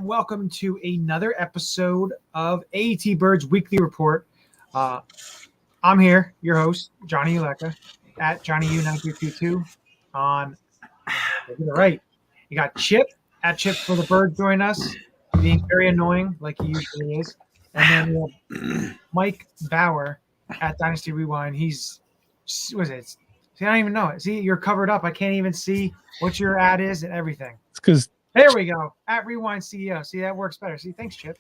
and welcome to another episode of AATBirds Weekly Report. I'm here, your host, Johnny Uleka, at JohnnyU9322 on the right. You got Chip, at Chip for the Bird, join us, being very annoying like he usually is. And then we have Mike Bauer at Dynasty Rewind. What is it? See, I don't even know it. See, you're covered up. I can't even see what your ad is and everything. It's because there we go. At Rewind CEO. See, that works better. See, thanks, Chip.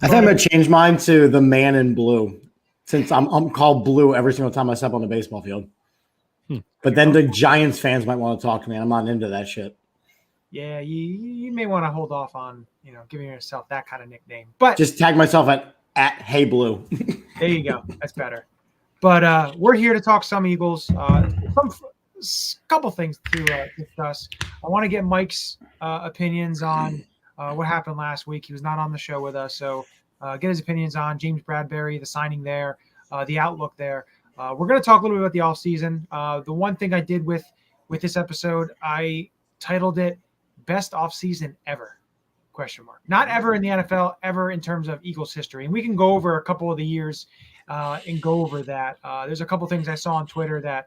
I think I'm gonna change mine to the man in blue, since I'm called blue every single time I step on the baseball field. But then the Giants fans might want to talk to me. I'm not into that shit. Yeah, you may want to hold off on giving yourself that kind of nickname. But just tag myself at Hey Blue. There you go. That's better. But we're here to talk some Eagles. Couple things to discuss. I want to get Mike's opinions on what happened last week. He was not on the show with us, so get his opinions on James Bradberry, the signing there, the outlook there. We're going to talk a little bit about the offseason. The one thing I did with this episode, I titled it Best Offseason Ever? ? Not ever in the NFL, ever in terms of Eagles history. And we can go over a couple of the years and go over that. There's a couple things I saw on Twitter that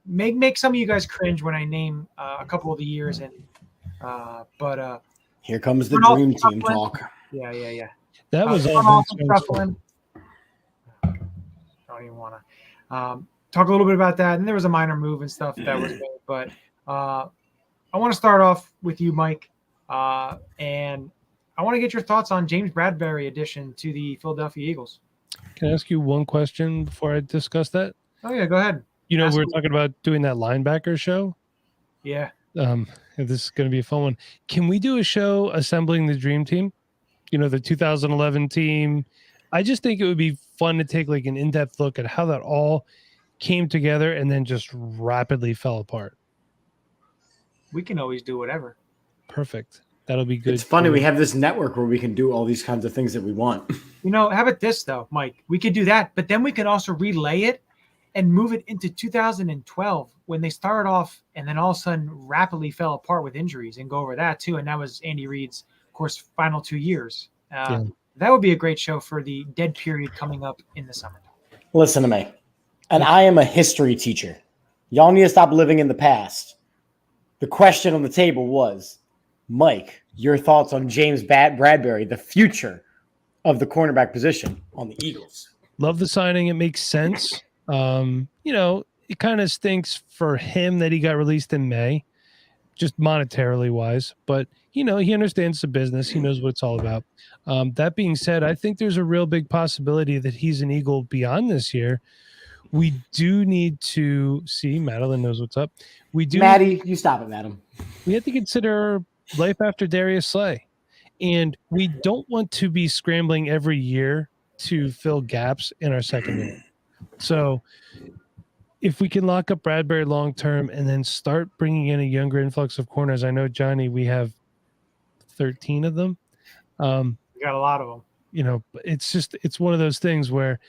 make some of you guys cringe when I name a couple of the years. But here comes the dream team talk. Yeah. That was all. Don't even want to talk a little bit about that. And there was a minor move and stuff that was made. But I want to start off with you, Mike. And I want to get your thoughts on James Bradberry addition to the Philadelphia Eagles. Can I ask you one question before I discuss that? Oh, yeah, go ahead. We were talking about doing that linebacker show. Yeah. This is going to be a fun one. Can we do a show assembling the dream team? The 2011 team. I just think it would be fun to take like an in-depth look at how that all came together and then just rapidly fell apart. We can always do whatever. Perfect. That'll be good. It's funny. We have this network where we can do all these kinds of things that we want. How about this, though, Mike? We could do that, but then we could also relay it and move it into 2012 when they started off and then all of a sudden rapidly fell apart with injuries and go over that, too. And that was Andy Reid's, of course, final 2 years. That would be a great show for the dead period coming up in the summer. Listen to me. And I am a history teacher. Y'all need to stop living in the past. The question on the table was, Mike, your thoughts on James Bradberry, the future of the cornerback position on the Eagles? Love the signing. It makes sense. It kind of stinks for him that he got released in May, just monetarily wise. But, he understands the business. He knows what it's all about. That being said, I think there's a real big possibility that he's an Eagle beyond this year. We do need to see. Madeline knows what's up. Maddie, you stop it, madam. We have to consider life after Darius Slay. And we don't want to be scrambling every year to fill gaps in our secondary. So if we can lock up Bradberry long-term and then start bringing in a younger influx of corners, I know, Johnny, we have 13 of them. We got a lot of them. It's one of those things where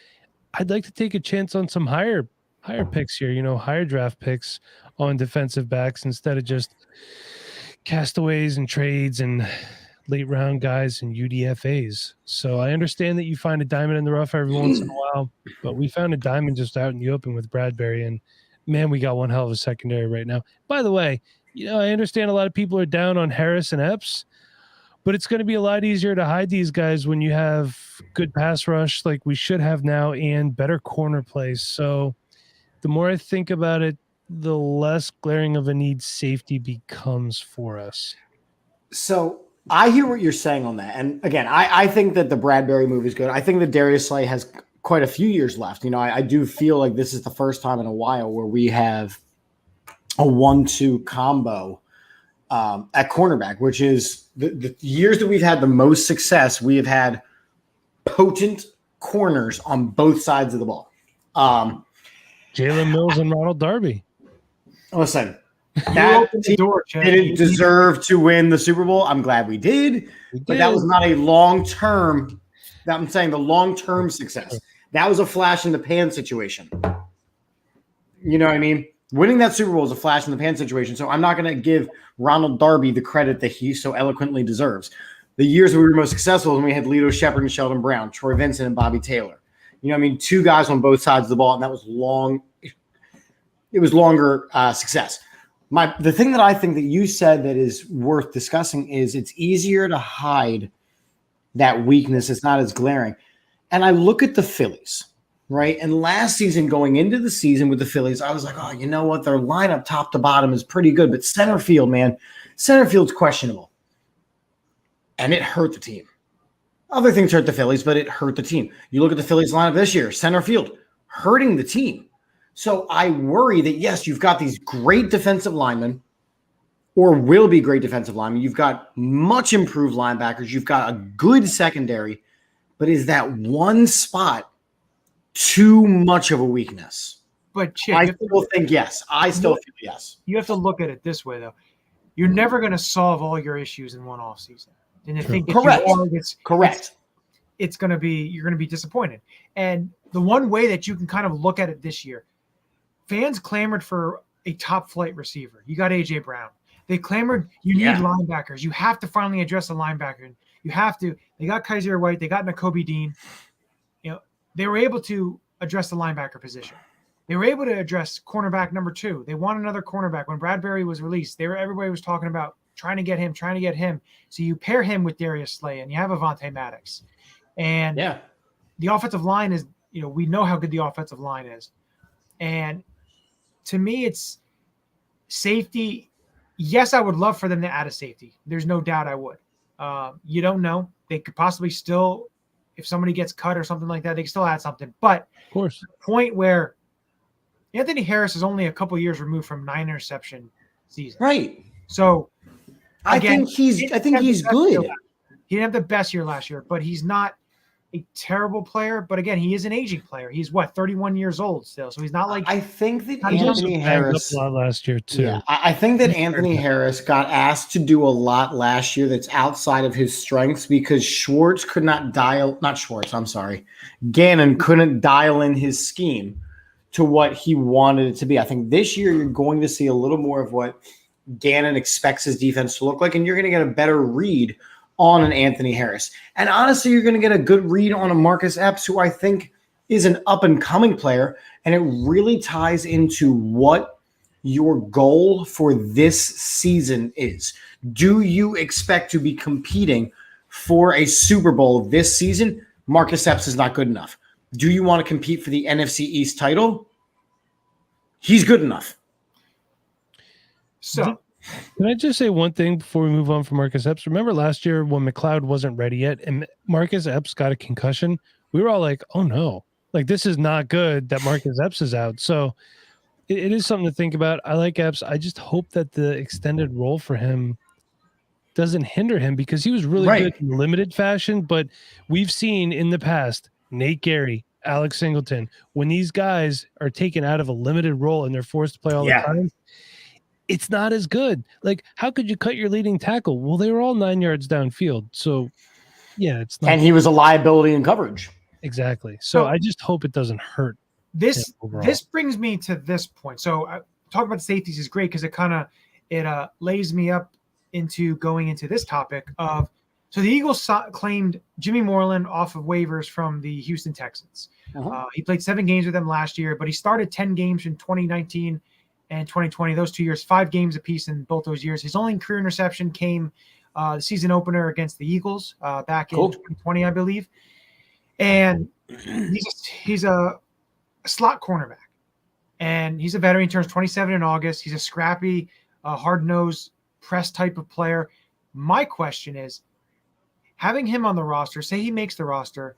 I'd like to take a chance on some higher picks here, higher draft picks on defensive backs instead of just castaways and trades and late round guys and UDFAs. So I understand that you find a diamond in the rough every once in a while, but we found a diamond just out in the open with Bradberry, and man, we got one hell of a secondary right now. By the way, I understand a lot of people are down on Harris and Epps, but it's going to be a lot easier to hide these guys when you have good pass rush like we should have now and better corner plays. So the more I think about it, the less glaring of a need safety becomes for us. So I hear what you're saying on that. And again, I think that the Bradberry move is good. I think that Darius Slay has quite a few years left. I do feel like this is the first time in a while where we have a 1-2 combo at cornerback, which is the years that we've had the most success. We have had potent corners on both sides of the ball. Jalen Mills and Ronald Darby. Listen, that team didn't deserve to win the Super Bowl. I'm glad we did, but that was not a long-term. I'm saying the long-term success. That was a flash in the pan situation. You know what I mean? Winning that Super Bowl is a flash in the pan situation, so I'm not going to give Ronald Darby the credit that he so eloquently deserves. The years we were most successful when we had Lito Shepherd and Sheldon Brown, Troy Vincent and Bobby Taylor. You know, I mean, two guys on both sides of the ball, and that was long. It was longer success. The thing that I think that you said that is worth discussing is it's easier to hide that weakness. It's not as glaring. And I look at the Phillies, right? And last season, going into the season with the Phillies, I was like, oh, you know what? Their lineup top to bottom is pretty good. But center field, man, center field's questionable. And it hurt the team. Other things hurt the Phillies, but it hurt the team. You look at the Phillies lineup this year, center field, hurting the team. So I worry that, yes, you've got these great defensive linemen or will be great defensive linemen. You've got much improved linebackers. You've got a good secondary. But is that one spot too much of a weakness? But Chip, I still think yes. I still feel yes. You have to look at it this way, though. You're never going to solve all your issues in one offseason. And you think that Correct. Correct. It's going to be, you're going to be disappointed. And the one way that you can kind of look at it this year, fans clamored for a top flight receiver. You got AJ Brown. They clamored, you need linebackers. You have to finally address the linebacker. You have to. They got Kaiser White. They got Nakobe Dean. You know, they were able to address the linebacker position. They were able to address cornerback number 2. They want another cornerback. When Bradbury was released, everybody was talking about trying to get him. So you pair him with Darius Slay, and you have Avonte Maddox. And the offensive line is, we know how good the offensive line is. And to me, it's safety. Yes, I would love for them to add a safety. There's no doubt I would. You don't know. They could possibly still, if somebody gets cut or something like that, they can still add something. But of course, the point where Anthony Harris is only a couple years removed from 9 interception season. Right. So again, I think he's good. He didn't have the best year last year, but he's not a terrible player. But again, he is an aging player. He's 31 years old still. So he's not like. I think that he Anthony Harris a lot last year too. Yeah, I think that Anthony Harris got asked to do a lot last year that's outside of his strengths because Gannon couldn't dial in his scheme to what he wanted it to be. I think this year you're going to see a little more of what Gannon expects his defense to look like, and you're going to get a better read on an Anthony Harris. And honestly, you're going to get a good read on a Marcus Epps, who I think is an up-and-coming player, and it really ties into what your goal for this season is. Do you expect to be competing for a Super Bowl this season? Marcus Epps is not good enough. Do you want to compete for the NFC East title? He's good enough. So, can I just say one thing before we move on from Marcus Epps? Remember last year when McLeod wasn't ready yet and Marcus Epps got a concussion? We were all like, oh no, like this is not good that Marcus Epps is out. So it is something to think about. I like Epps. I just hope that the extended role for him doesn't hinder him because he was really good in limited fashion. But we've seen in the past, Nate Gary, Alex Singleton, when these guys are taken out of a limited role and they're forced to play all the time, it's not as good. Like, how could you cut your leading tackle? Well, they were all 9 yards downfield. So, yeah, it's not. And he was a liability in coverage. Exactly. So I just hope it doesn't hurt. This brings me to this point. So talking about safeties is great because it lays me up into going into this topic of. So the Eagles claimed Jimmy Moreland off of waivers from the Houston Texans. He played 7 games with them last year, but he started 10 games in 2019 and 2020. Those 2 years, 5 games apiece in both those years. His only career interception came the season opener against the Eagles back in 2020, I believe. And he's a slot cornerback. And he's a veteran. He turns 27 in August. He's a scrappy, hard-nosed press type of player. My question is, having him on the roster, say he makes the roster,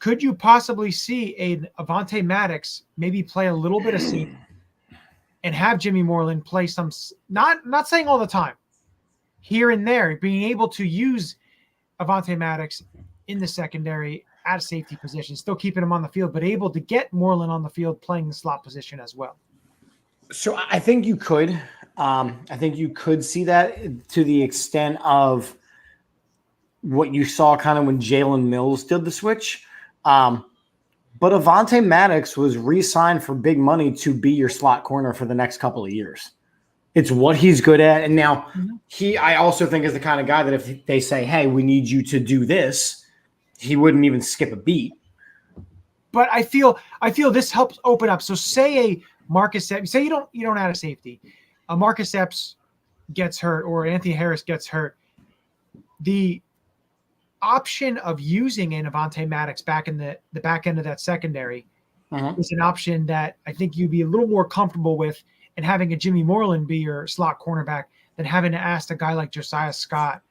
could you possibly see Avonte Maddox maybe play a little bit of safety and have Jimmy Moreland play some, not saying all the time, here and there, being able to use Avonte Maddox in the secondary at a safety position, still keeping him on the field, but able to get Moreland on the field playing the slot position as well? So I think you could. I think you could see that to the extent of what you saw kind of when Jalen Mills did the switch. But Avonte Maddox was re-signed for big money to be your slot corner for the next couple of years. It's what he's good at. And now I also think is the kind of guy that if they say, hey, we need you to do this, he wouldn't even skip a beat. But I feel this helps open up. So say a Marcus Epps, say you don't add a safety. A Marcus Epps gets hurt or Anthony Harris gets hurt. The option of using an Avonte Maddox back in the back end of that secondary is an option that I think you'd be a little more comfortable with, and having a Jimmy Moreland be your slot cornerback than having to ask a guy like Josiah Scott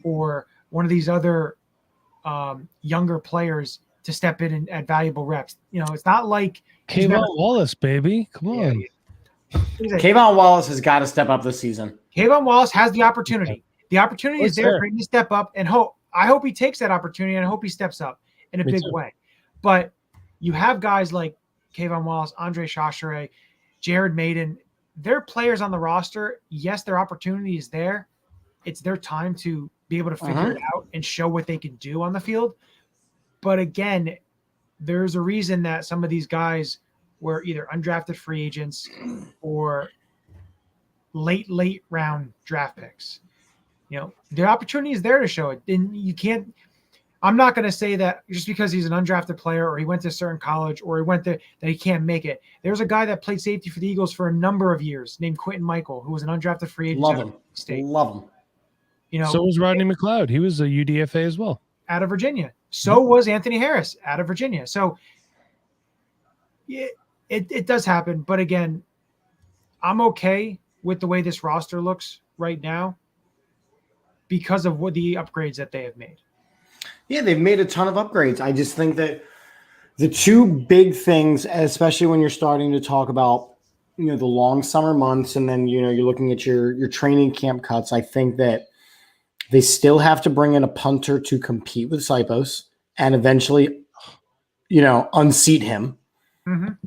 or one of these other younger players to step in and add valuable reps. It's not like Kayvon Wallace, baby. Come on. Kayvon Wallace has got to step up this season. Kayvon Wallace has the opportunity. The opportunity is there for him to step up, and I hope he takes that opportunity, and I hope he steps up in a big way. But you have guys like Kayvon Wallace, Andre Chachere, Jared Maiden. They're players on the roster. Yes, their opportunity is there. It's their time to be able to figure it out and show what they can do on the field. But again, there's a reason that some of these guys were either undrafted free agents or late round draft picks. The opportunity is there to show it. And you can't – I'm not going to say that just because he's an undrafted player or he went to a certain college or he went there that he can't make it. There's a guy that played safety for the Eagles for a number of years named Quentin Michael, who was an undrafted free agent. Love him. Love him. So was Rodney McLeod. He was a UDFA as well. Out of Virginia. So was Anthony Harris out of Virginia. So it does happen. But again, I'm okay with the way this roster looks right now because of what the upgrades that they have made. Yeah, they've made a ton of upgrades. I just think that the two big things, especially when you're starting to talk about, the long summer months and then, you're looking at your training camp cuts, I think that they still have to bring in a punter to compete with Sipos and eventually, unseat him.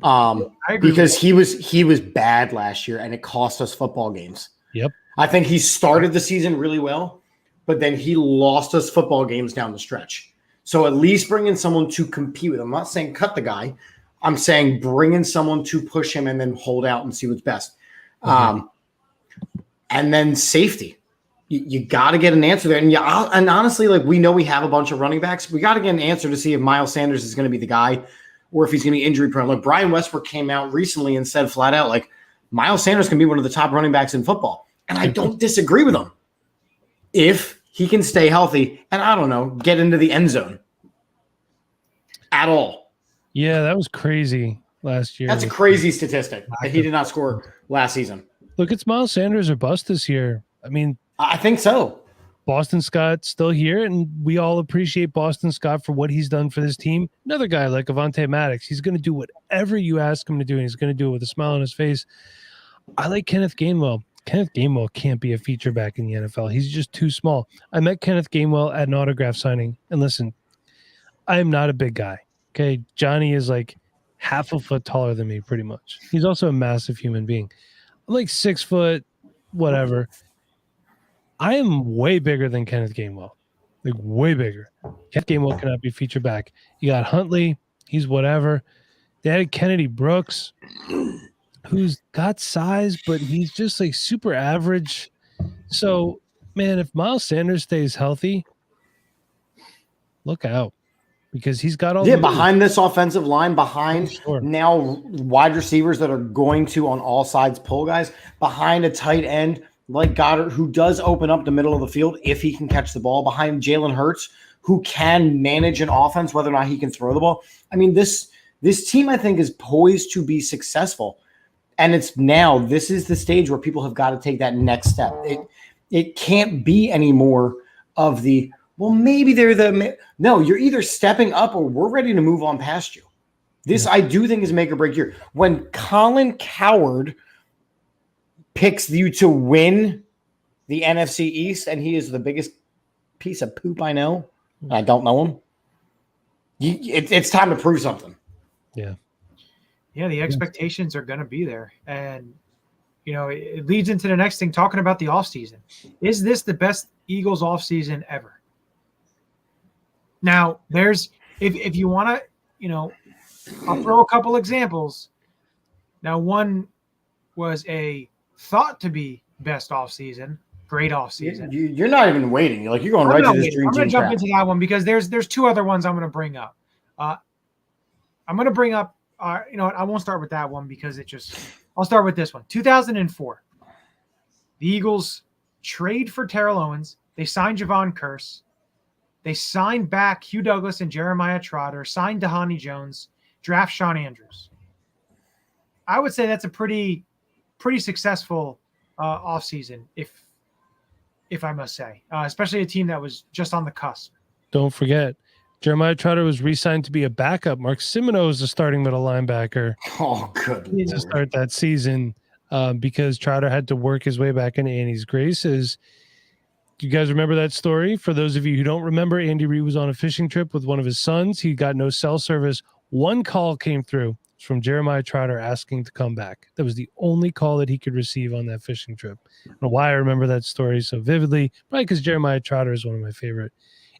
I agree because he was bad last year and it cost us football games. Yep. I think he started the season really well, but then he lost us football games down the stretch. So at least bring in someone to compete with him. I'm not saying cut the guy. I'm saying bring in someone to push him and then hold out and see what's best. And then safety. You got to get an answer there. And honestly, we know we have a bunch of running backs. We got to get an answer to see if Miles Sanders is going to be the guy or if he's going to be injury prone. Brian Westbrook came out recently and said flat out, Miles Sanders can be one of the top running backs in football. And I don't disagree with him. If he can stay healthy and, I don't know, get into the end zone at all. Yeah, that was crazy last year. That's a crazy statistic that he did not score last season. Look, it's Miles Sanders or bust this year. I mean, I think so. Boston Scott's still here, and we all appreciate Boston Scott for what he's done for this team. Another guy like Avonte Maddox, he's going to do whatever you ask him to do, and he's going to do it with a smile on his face. I like Kenneth Gainwell. Kenneth Gainwell can't be a feature back in the NFL. He's just too small. I met Kenneth Gainwell at an autograph signing, and listen, I am not a big guy. Okay, Johnny is half a foot taller than me, pretty much. He's also a massive human being. I'm 6 foot, whatever. I am way bigger than Kenneth Gainwell. Way bigger. Kenneth Gainwell cannot be feature back. You got Huntley. He's whatever. They had Kennedy Brooks, who's got size, but he's just super average. So, man, if Miles Sanders stays healthy, look out. Because he's got all the behind this offensive line, behind now wide receivers that are going to on all sides pull guys, behind a tight end like Goddard, who does open up the middle of the field if he can catch the ball, behind Jalen Hurts, who can manage an offense, whether or not he can throw the ball. I mean, this team, I think, is poised to be successful. And this is the stage where people have got to take that next step. It can't be any more of the, well, maybe no, you're either stepping up or we're ready to move on past you. This, I do think, is make or break year. When Colin Cowherd picks you to win the NFC East, and he is the biggest piece of poop I know, I don't know him, it's time to prove something. Yeah. Yeah, the expectations are going to be there. And, it leads into the next thing, talking about the offseason. Is this the best Eagles offseason ever? Now, if you want to, I'll throw a couple examples. Now, one was a thought to be best offseason, great offseason. You're not even waiting. You're going right to this dream I'm going team to jump crap. into that one because there's two other ones I'm going to bring up. I'm going to bring up, you know what, I won't start with that one because I'll start with this one. 2004. The Eagles trade for Terrell Owens. They signed Javon Curse. They signed back Hugh Douglas and Jeremiah Trotter, signed Dhani Jones, draft Sean Andrews. I would say that's a pretty successful offseason, if I must say, especially a team that was just on the cusp. Don't forget, Jeremiah Trotter was re-signed to be a backup. Mark Simoneau is the starting middle linebacker. Oh, good To Lord. start that season because Trotter had to work his way back into Andy's graces. Do you guys remember that story? For those of you who don't remember, Andy Reid was on a fishing trip with one of his sons. He got no cell service. One call came through from Jeremiah Trotter asking to come back. That was the only call that he could receive on that fishing trip. I don't know why I remember that story so vividly, probably because Jeremiah Trotter is one of my favorite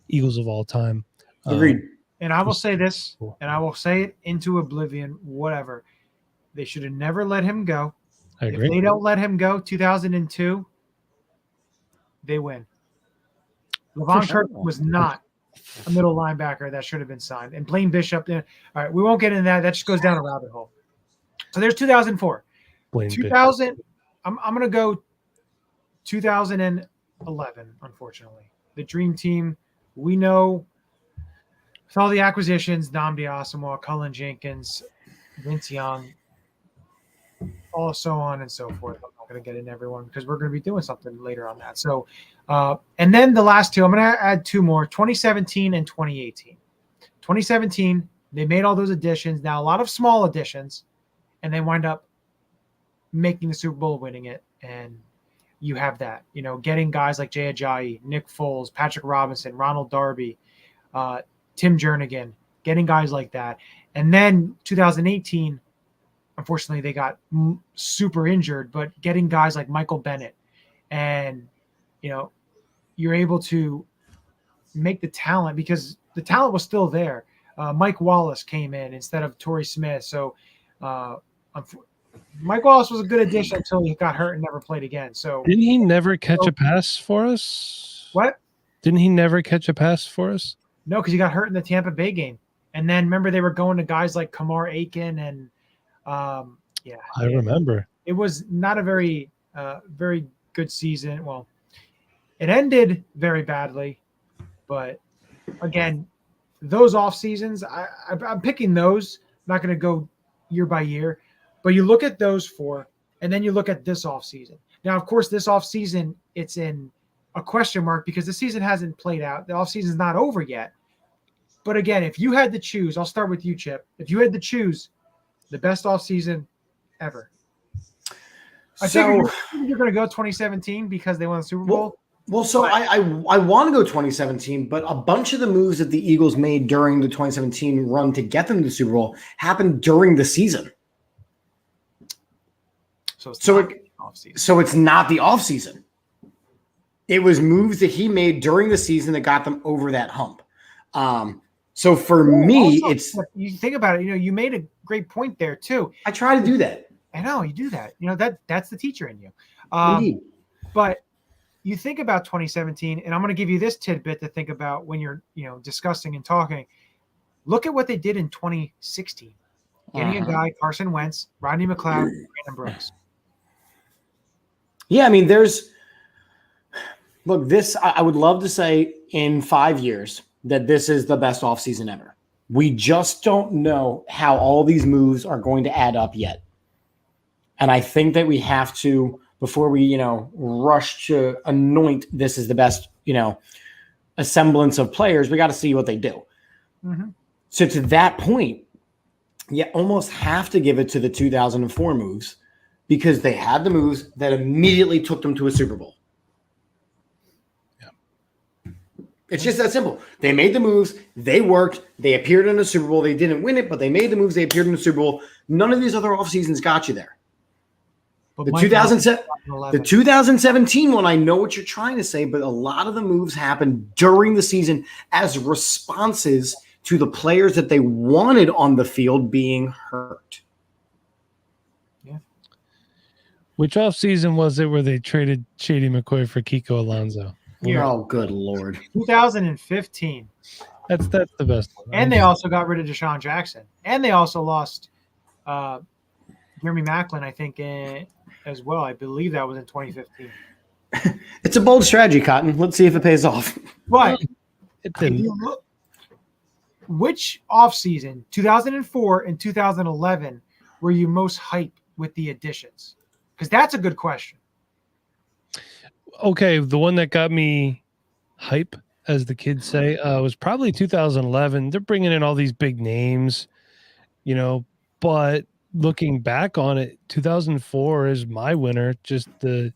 Eagles of all time. Agreed. And I will say this, and I will say it into oblivion, whatever. They should have never let him go. I agree. If they don't let him go, 2002, they win. Levon Kirk was not a middle linebacker that should have been signed. And Blaine Bishop, all right, we won't get into that. That just goes down a rabbit hole. So there's 2004. Blaine 2000, I'm going to go 2011, unfortunately. The Dream Team, we know with all the acquisitions, Nnamdi Asomugha, Cullen Jenkins, Vince Young, all so on and so forth. I'm not going to get into everyone because we're going to be doing something later on that. So, and then the last two, I'm going to add two more, 2017 and 2018. 2017, they made all those additions. Now, a lot of small additions, and they wind up making the Super Bowl, winning it. And you have that, you know, getting guys like Jay Ajayi, Nick Foles, Patrick Robinson, Ronald Darby, Tim Jernigan, getting guys like that. And then 2018, unfortunately, they got super injured, but getting guys like Michael Bennett, and, you know, you're able to make the talent because the talent was still there. Mike Wallace came in instead of Torrey Smith. So Mike Wallace was a good addition until he got hurt and never played again. So Didn't he never catch a pass for us? What? Didn't he never catch a pass for us? No, because he got hurt in the Tampa Bay game. And then remember they were going to guys like Kamar Aiken and I remember. It was not a very good season. Well, it ended very badly, but again, those off seasons, I'm picking those. I'm not going to go year by year, but you look at those four, and then you look at this off season. Now, of course, this off season, it's in a question mark because the season hasn't played out. The off season is not over yet. But again, if you had to choose, I'll start with you, Chip. If you had to choose the best off season ever, I think you're going to go 2017 because they won the Super Bowl. Well, so I want to go 2017, but a bunch of the moves that the Eagles made during the 2017 run to get them to the Super Bowl happened during the season. So it's not the offseason. It was moves that he made during the season that got them over that hump. So for me, also, you think about it, you know, you made a great point there too. I try to do that. I know you do that. You know, that's the teacher in you. Indeed. But you think about 2017, and I'm going to give you this tidbit to think about when you're, you know, discussing and talking. Look at what they did in 2016. Getting a guy, Carson Wentz, Rodney McLeod, Brandon Brooks. Yeah, I mean, I would love to say in 5 years that this is the best offseason ever. We just don't know how all these moves are going to add up yet. And I think that we have to, before we, you know, rush to anoint this is the best, you know, a semblance of players, we got to see what they do. Mm-hmm. So to that point, you almost have to give it to the 2004 moves because they had the moves that immediately took them to a Super Bowl. Yeah. It's just that simple. They made the moves. They worked. They appeared in the Super Bowl. They didn't win it, but they made the moves. They appeared in the Super Bowl. None of these other off seasons got you there. The 2017 one, I know what you're trying to say, but a lot of the moves happened during the season as responses to the players that they wanted on the field being hurt. Yeah. Which offseason was it where they traded Shady McCoy for Kiko Alonso? Oh, good Lord. 2015. That's the best one. And they also got rid of Deshaun Jackson. And they also lost Jeremy Maclin, I think, as well. I believe that was in 2015. It's a bold strategy, Cotton. Let's see if it pays off. But It didn't. Which offseason, 2004 and 2011, were you most hyped with the additions? Because that's a good question. Okay, the one that got me hype, as the kids say, was probably 2011. They're bringing in all these big names, but looking back on it, 2004 is my winner. Just the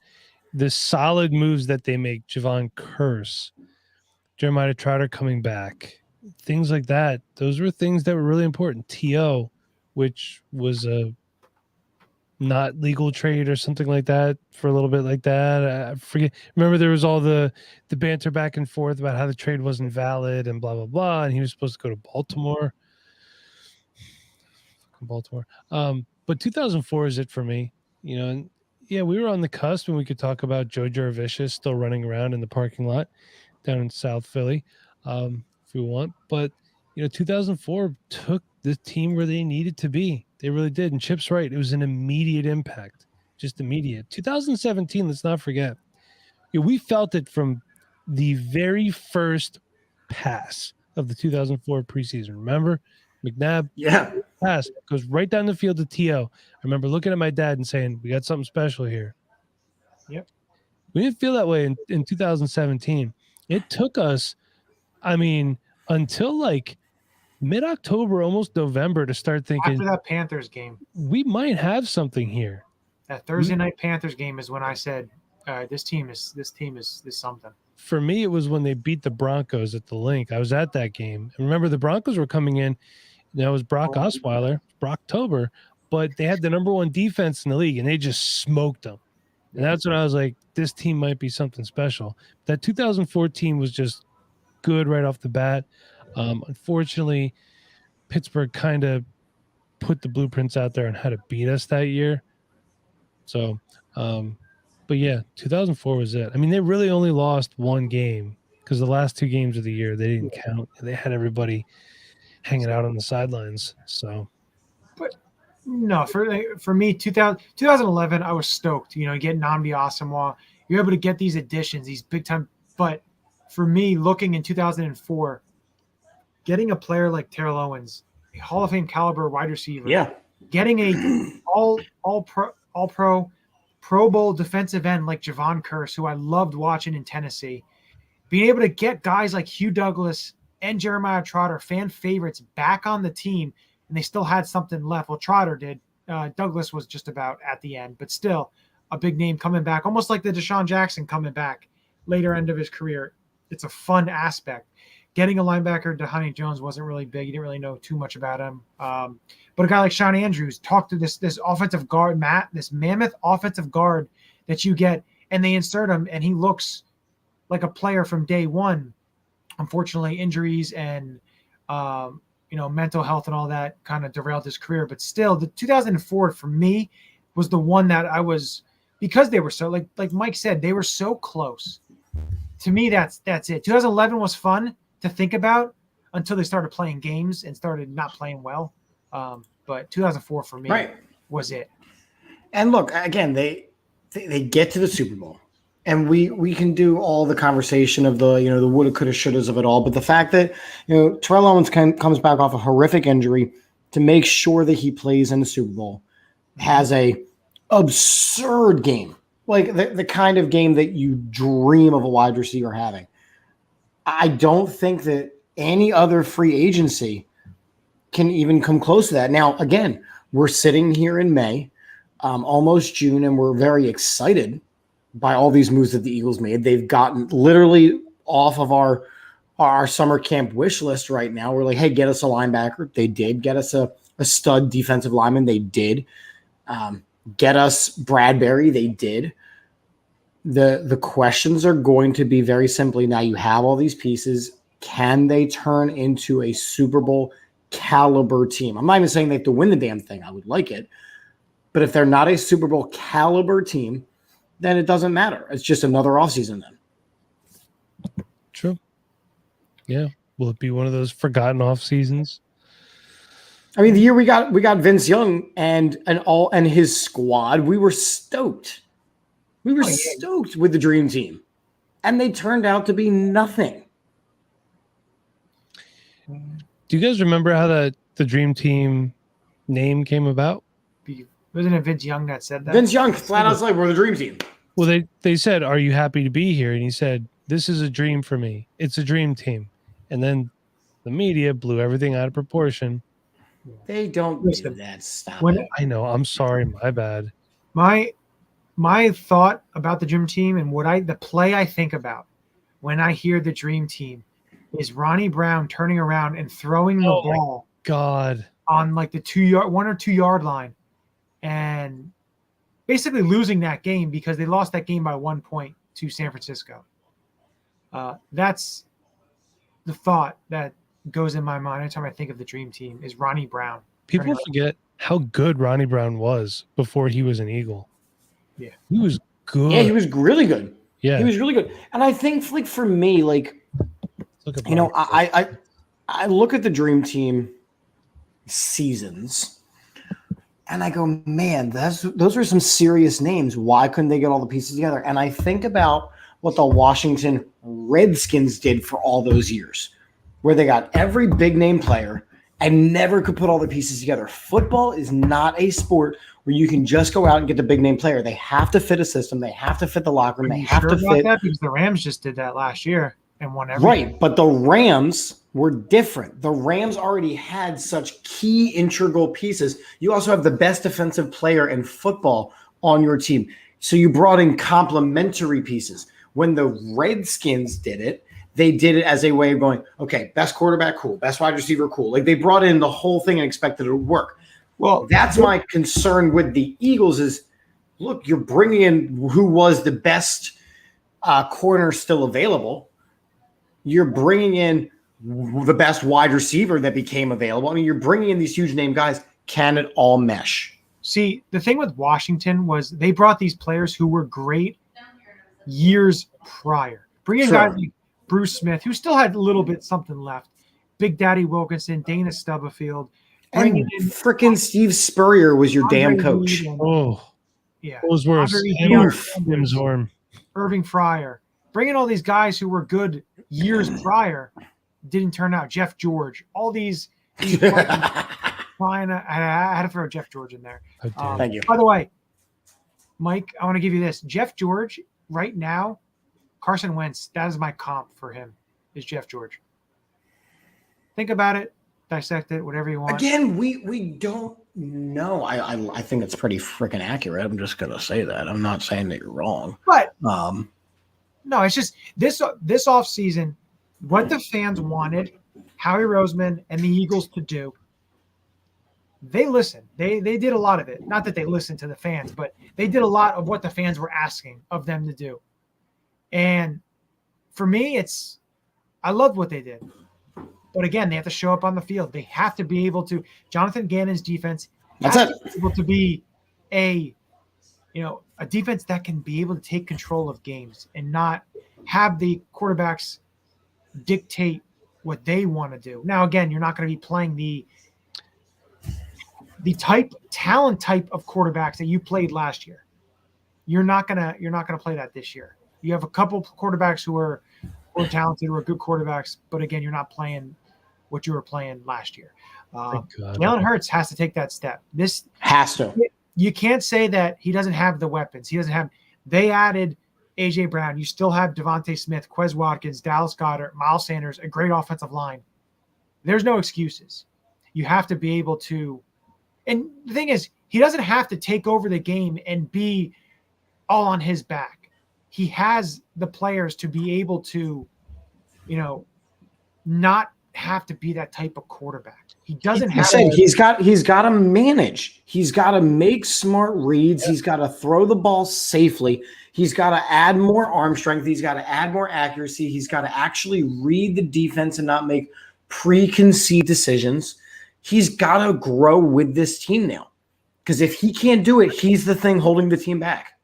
solid moves that they make. Javon Curse, Jeremiah Trotter coming back, things like that. Those were things that were really important. T.O., which was a not legal trade or something like that for a little bit like that. I forget. Remember, there was all the banter back and forth about how the trade wasn't valid and blah, blah, blah. And he was supposed to go to Baltimore. But 2004 is it for me, and yeah, we were on the cusp and we could talk about Joe Jurevicius still running around in the parking lot down in South Philly, if we want. But, 2004 took the team where they needed to be. They really did. And Chip's right. It was an immediate impact, just immediate. 2017, let's not forget. We felt it from the very first pass of the 2004 preseason. Remember? McNabb pass goes right down the field to T.O. I remember looking at my dad and saying, we got something special here. Yep. We didn't feel that way in 2017. It took us, until like mid-October, almost November, to start thinking. After that Panthers game. We might have something here. That Thursday night Panthers game is when I said, this team is something. For me, it was when they beat the Broncos at the Link. I was at that game. And remember, the Broncos were coming in. It was Brock Osweiler, Brocktober, but they had the number one defense in the league, and they just smoked them. And that's when I was like, this team might be something special. That 2014 was just good right off the bat. Unfortunately, Pittsburgh kind of put the blueprints out there on how to beat us that year. So, but yeah, 2004 was it. They really only lost one game because the last two games of the year, they didn't count. They had everybody hanging out on the sidelines. So, but no, for me, 2011, I was stoked. You get Nnamdi Asomugha. You're able to get these additions, these big time. But for me, looking in 2004, getting a player like Terrell Owens, a Hall of Fame caliber wide receiver, getting a all pro Pro Bowl defensive end like Javon Curse, who I loved watching in Tennessee, being able to get guys like Hugh Douglas and Jeremiah Trotter, fan favorites, back on the team, and they still had something left. Well, Trotter did. Douglas was just about at the end, but still a big name coming back, almost like the Deshaun Jackson coming back later end of his career. It's a fun aspect. Getting a linebacker, D'Honey Jones, wasn't really big. You didn't really know too much about him. But a guy like Sean Andrews, talked to this offensive guard, this mammoth offensive guard that you get, and they insert him, and he looks like a player from day one. Unfortunately, injuries and mental health and all that kind of derailed his career. But still, the 2004 for me was the one that I was, because they were so, like Mike said, they were so close. To me, that's it. 2011 was fun to think about until they started playing games and started not playing well. But 2004 for me was it. And look, again, they get to the Super Bowl. And we can do all the conversation of the woulda, coulda, shouldas of it all. But the fact that, Terrell Owens comes back off a horrific injury to make sure that he plays in the Super Bowl, has a absurd game, like the kind of game that you dream of a wide receiver having. I don't think that any other free agency can even come close to that. Now, again, we're sitting here in May, almost June, and we're very excited by all these moves that the Eagles made. They've gotten literally off of our summer camp wish list right now. We're like, hey, get us a linebacker. They did. Get us a stud defensive lineman. They did. Get us Bradbury. They did. The questions are going to be very simply, now you have all these pieces. can they turn into a Super Bowl caliber team? I'm not even saying they have to win the damn thing. I would like it. But if they're not a Super Bowl caliber team, then it doesn't matter. It's just another offseason then. True. Yeah. Will it be one of those forgotten off seasons? I mean, the year we got Vince Young and his squad, we were stoked. We were stoked with the dream team. And they turned out to be nothing. Do you guys remember how the dream team name came about? Wasn't it Vince Young that said that? Vince Young flat out like, we're the dream team. Well, they said, "Are you happy to be here?" And he said, "This is a dream for me. It's a dream team." And then the media blew everything out of proportion. They don't do that. Stop it. I know. I'm sorry. My bad. My thought about the dream team and the play I think about when I hear the dream team is Ronnie Brown turning around and throwing the ball God on like the 1 or 2 yard line and basically losing that game because they lost that game by 1 point to San Francisco. That's the thought that goes in my mind anytime I think of the dream team is Ronnie Brown. People forget how good Ronnie Brown was before he was an Eagle. Yeah. He was good. Yeah, he was really good. Yeah. He was really good. And I think like for me, like, you know, I look at the dream team seasons and I go, man, those are some serious names. Why couldn't they get all the pieces together? And I think about what the Washington Redskins did for all those years, where they got every big name player and never could put all the pieces together. Football is not a sport where you can just go out and get the big name player. They have to fit a system. They have to fit the locker room. They have to fit that because the Rams just did that last year and won everything. Right, but the Rams were different. The Rams already had such key integral pieces. You also have the best defensive player in football on your team. So you brought in complementary pieces. When the Redskins did it, they did it as a way of going, okay, best quarterback, cool. Best wide receiver, cool. Like they brought in the whole thing and expected it to work. Well, that's my concern with the Eagles is, look, you're bringing in who was the best corner still available. You're bringing in the best wide receiver that became available. I mean, you're bringing in these huge name guys. Can it all mesh? See, the thing with Washington was they brought these players who were great years prior. Bringing in guys like Bruce Smith, who still had a little bit something left. Big Daddy Wilkinson, Dana Stubblefield. And freaking Steve Spurrier was your damn coach. Yeah. Those were Irving Fryer. Bringing all these guys who were good years prior didn't turn out. Jeff George. All these I had to throw Jeff George in there. Thank you. By the way, Mike, I want to give you this. Jeff George, right now, Carson Wentz, that is my comp for him, is Jeff George. Think about it. Dissect it, whatever you want. Again, we don't know. I think it's pretty freaking accurate. I'm just gonna say that. I'm not saying that you're wrong. But no, it's just this offseason, what the fans wanted Howie Roseman and the Eagles to do. They listened. They did a lot of it. Not that they listened to the fans, but they did a lot of what the fans were asking of them to do. And for me, I loved what they did. But again, they have to show up on the field. They have to be able to. Jonathan Gannon's defense has to be able to be a defense that can be able to take control of games and not have the quarterbacks dictate what they want to do. Now, again, you're not going to be playing the talent type of quarterbacks that you played last year. You're not gonna play that this year. You have a couple quarterbacks who are talented, who are good quarterbacks, but again, you're not playing what you were playing last year. Jalen Hurts has to take that step. This has to. You can't say that he doesn't have the weapons. He doesn't have. They added A.J. Brown. You still have Devontae Smith, Quez Watkins, Dallas Goedert, Miles Sanders, a great offensive line. There's no excuses. You have to be able to. And the thing is, he doesn't have to take over the game and be all on his back. He has the players to be able to, not have to be that type of quarterback. He doesn't I have said he's got to manage. He's got to make smart reads. He's got to throw the ball safely. He's got to add more arm strength. He's got to add more accuracy. He's got to actually read the defense and not make preconceived decisions. He's got to grow with this team now. Because if he can't do it, he's the thing holding the team back.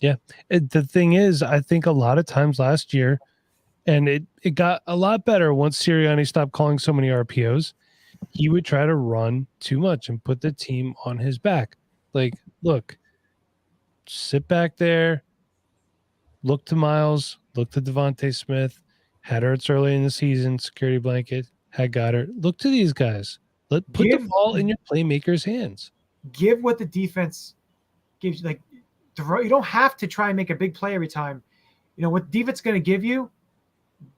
Yeah. The thing is, I think a lot of times last year, and it got a lot better once Sirianni stopped calling so many RPOs, he would try to run too much and put the team on his back. Like, look, sit back there, look to Miles, look to Devontae Smith, had Ertz early in the season, security blanket, had Goddard. Look to these guys. Put the ball in your playmakers' hands. Give what the defense gives you. Like, you don't have to try and make a big play every time. You know, what defense is going to give you,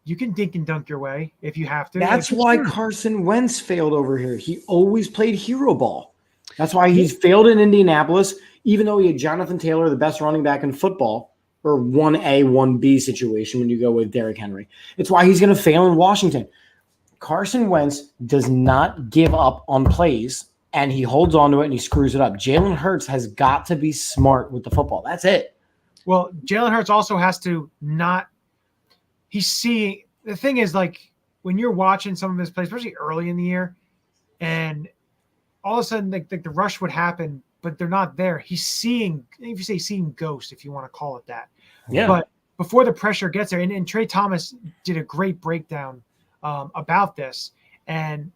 you can dink and dunk your way if you have to. That's why Carson Wentz failed over here. He always played hero ball. That's why he's failed in Indianapolis, even though he had Jonathan Taylor, the best running back in football, or 1A, 1B situation when you go with Derrick Henry. It's why he's going to fail in Washington. Carson Wentz does not give up on plays, and he holds on to it and he screws it up. Jalen Hurts has got to be smart with the football. That's it. Well, Jalen Hurts also has to not – he's seeing – the thing is, like, when you're watching some of his plays, especially early in the year, and all of a sudden, like the rush would happen, but they're not there. He's seeing – if you say seeing ghosts, if you want to call it that. Yeah. But before the pressure gets there, and Trey Thomas did a great breakdown about this. And,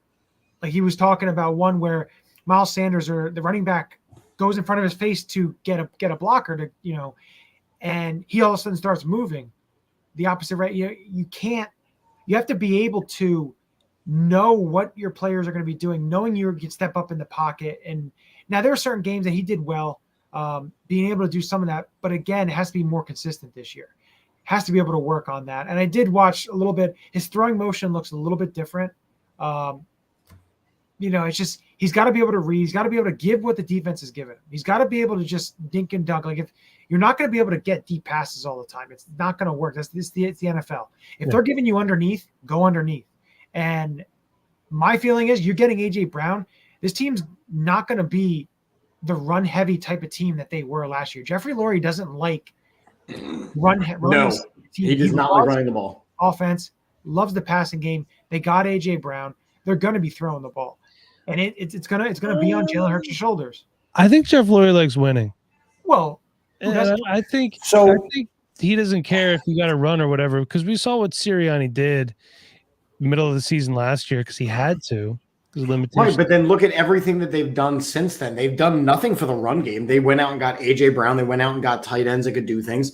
like, he was talking about one where Miles Sanders or the running back goes in front of his face to get a blocker to, you know, and he all of a sudden starts moving the opposite way. You can't – you have to be able to know what your players are going to be doing, knowing you can step up in the pocket. And now there are certain games that he did well, being able to do some of that. But, again, it has to be more consistent this year. Has to be able to work on that. And I did watch a little bit. His throwing motion looks a little bit different. You know, it's just he's got to be able to read. He's got to be able to give what the defense is giving him. He's got to be able to just dink and dunk. Like, if you're not going to be able to get deep passes all the time, it's not going to work. It's the NFL. If they're giving you underneath, go underneath. And my feeling is you're getting A.J. Brown. This team's not going to be the run-heavy type of team that they were last year. Jeffrey Lurie doesn't like run. No, he does not like running the ball. Offense, loves the passing game. They got A.J. Brown. They're going to be throwing the ball. And it's gonna be on Jalen Hurts' shoulders. I think Jeff Lurie likes winning. Well, I think he doesn't care if you got to run or whatever, because we saw what Sirianni did middle of the season last year because he had to because limitations. Right, but then look at everything that they've done since then. They've done nothing for the run game. They went out and got A.J. Brown. They went out and got tight ends that could do things.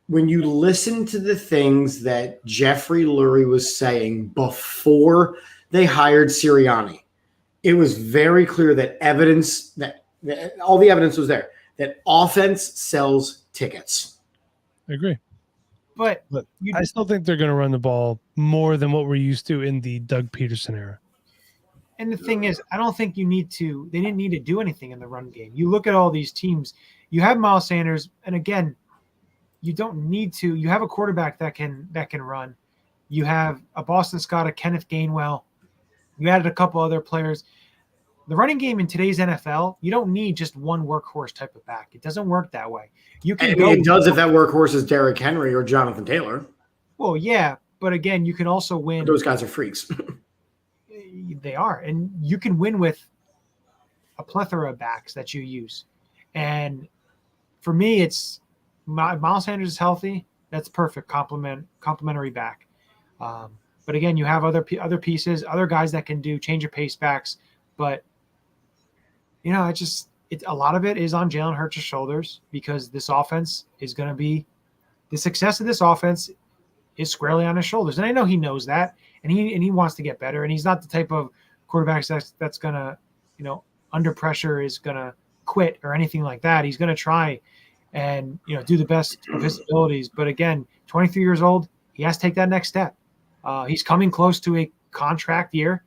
When you listen to the things that Jeffrey Lurie was saying before they hired Sirianni, it was very clear that all the evidence was there, that offense sells tickets. I agree. But I still think they're going to run the ball more than what we're used to in the Doug Peterson era. And the thing is, I don't think they didn't need to do anything in the run game. You look at all these teams, you have Miles Sanders, and again, you don't need to. You have a quarterback that can run. You have a Boston Scott, a Kenneth Gainwell. You added a couple other players. The running game in today's NFL, you don't need just one workhorse type of back. It doesn't work that way. It does if that workhorse is Derrick Henry or Jonathan Taylor. Well, yeah, but again, you can also win. Those guys are freaks. They are, and you can win with a plethora of backs that you use. And for me, it's Miles Sanders is healthy. That's perfect. Complementary back. But again, you have other pieces, other guys that can do change of pace backs. But you know, a lot of it is on Jalen Hurts' shoulders because this offense is going to be the success of this offense is squarely on his shoulders, and I know he knows that, and he wants to get better. And he's not the type of quarterback that's going to, you know, under pressure is going to quit or anything like that. He's going to try and, you know, do the best of his abilities. But again, 23 years old, he has to take that next step. He's coming close to a contract year.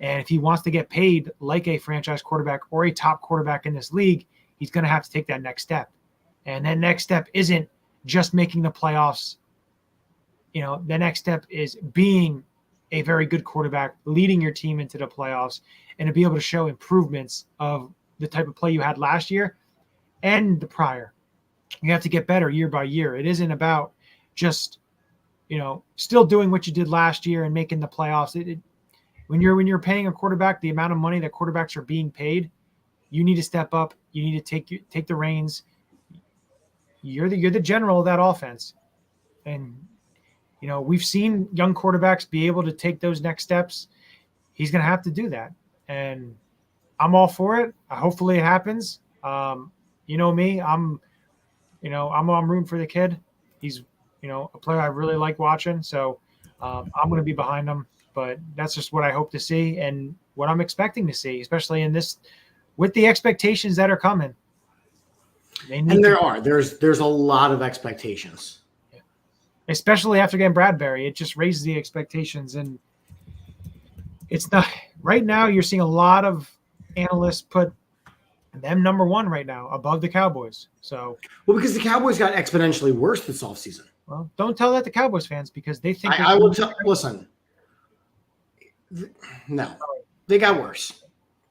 And if he wants to get paid like a franchise quarterback or a top quarterback in this league, he's going to have to take that next step. And that next step isn't just making the playoffs the next step is being a very good quarterback, leading your team into the playoffs, and to be able to show improvements of the type of play you had last year and the prior. You have to get better year by year. It isn't about just, still doing what you did last year and making the playoffs. When you're paying a quarterback the amount of money that quarterbacks are being paid, you need to step up. You need to take the reins. You're the general of that offense, and we've seen young quarterbacks be able to take those next steps. He's going to have to do that, and I'm all for it. Hopefully, it happens. You know me, I'm rooting for the kid. He's a player I really like watching, so I'm going to be behind him. But that's just what I hope to see and what I'm expecting to see, especially in this with the expectations that are coming. There's a lot of expectations, especially after getting Bradbury. It just raises the expectations, and it's not right now. You're seeing a lot of analysts put them number one right now above the Cowboys. So, because the Cowboys got exponentially worse this offseason. Well, don't tell that to Cowboys fans because they think I will tell. Listen, no, they got worse.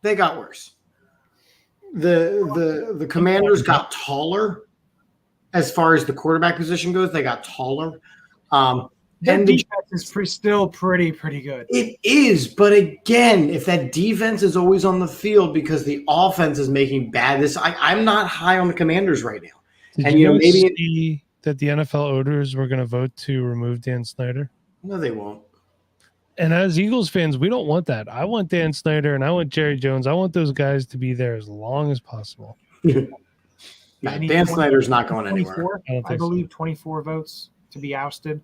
They got worse. The Commanders got taller as far as the quarterback position goes. They got taller. Their defense is still pretty good. It is, but again, if that defense is always on the field because the offense is making bad, I'm not high on the Commanders right now. Did you maybe see that the NFL owners were going to vote to remove Dan Snyder? No, they won't. And as Eagles fans, we don't want that. I want Dan Snyder and I want Jerry Jones. I want those guys to be there as long as possible. Dan Snyder's not going anywhere. I believe 24 votes to be ousted.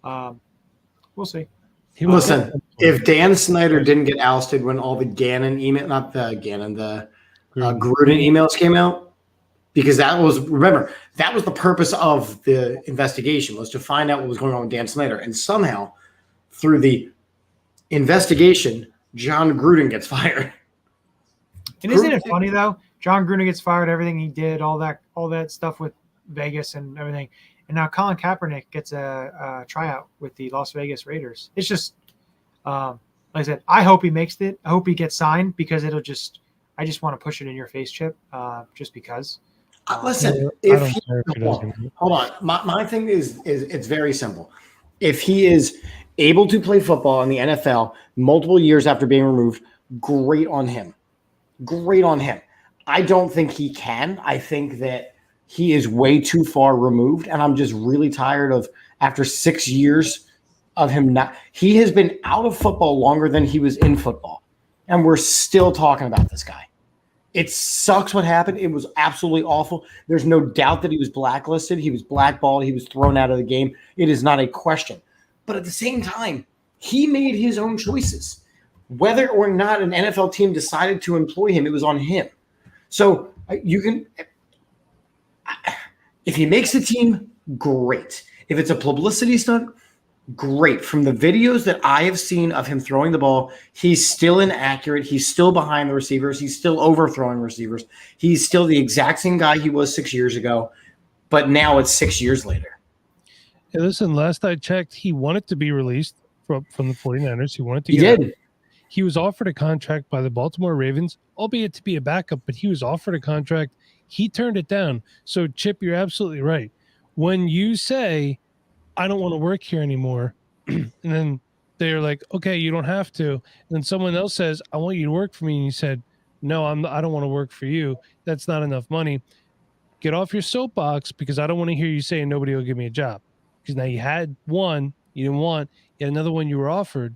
We'll see. Listen, if Dan Snyder didn't get ousted when all the Gannon email, not the Gannon, the Gruden emails came out, because that was the purpose of the investigation, was to find out what was going on with Dan Snyder. And somehow, through the investigation, John Gruden gets fired. And isn't it funny though? John Gruden gets fired, everything he did, all that stuff with Vegas and everything. And now Colin Kaepernick gets a tryout with the Las Vegas Raiders. It's just, like I said, I hope he makes it. I hope he gets signed because I just want to push it in your face, Chip, just because. Listen, hold on. My thing is it's very simple. If he is able to play football in the NFL multiple years after being removed, great on him. Great on him. I don't think he can. I think that he is way too far removed, and I'm just really tired of, after 6 years of him not – he has been out of football longer than he was in football, and we're still talking about this guy. It sucks what happened. It was absolutely awful. There's no doubt that he was blacklisted. He was blackballed. He was thrown out of the game. It is not a question. But at the same time, he made his own choices. Whether or not an NFL team decided to employ him, it was on him. So you can – if he makes the team, great. If it's a publicity stunt, great. From the videos that I have seen of him throwing the ball, he's still inaccurate. He's still behind the receivers. He's still overthrowing receivers. He's still the exact same guy he was 6 years ago, but now it's 6 years later. Hey, listen, last I checked, he wanted to be released from the 49ers. He wanted to get out. He was offered a contract by the Baltimore Ravens, albeit to be a backup, but he was offered a contract. He turned it down. So, Chip, you're absolutely right. When you say, I don't want to work here anymore, and then they're like, okay, you don't have to. And then someone else says, I want you to work for me. And you said, no, I don't want to work for you. That's not enough money. Get off your soapbox, because I don't want to hear you saying nobody will give me a job. Because now you had one you didn't want, you had another one you were offered.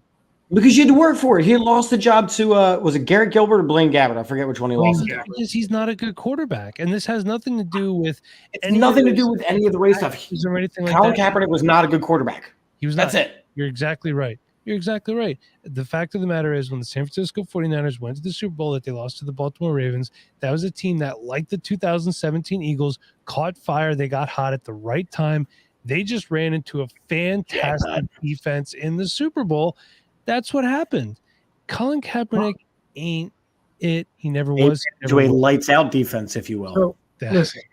Because you had to work for it. He had lost the job to, was it Garrett Gilbert or Blaine Gabbert? I forget which one he lost. He's not a good quarterback. And this has nothing to do with any of the race stuff. Or anything like Colin Kaepernick was not a good quarterback. He was not. That's it. You're exactly right. You're exactly right. The fact of the matter is, when the San Francisco 49ers went to the Super Bowl that they lost to the Baltimore Ravens, that was a team that, like the 2017 Eagles, caught fire. They got hot at the right time. They just ran into a fantastic defense in the Super Bowl. That's what happened. Colin Kaepernick ain't it. He never was. To a lights-out defense, if you will. So, listen,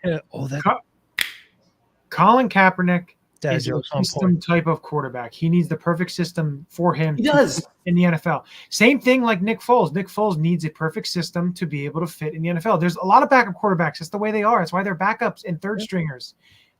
Colin Kaepernick Dad is a jokes on system point. type of quarterback. He needs the perfect system for him He does. in the NFL. Same thing like Nick Foles. Nick Foles needs a perfect system to be able to fit in the NFL. There's a lot of backup quarterbacks. That's the way they are. That's why they're backups and third stringers.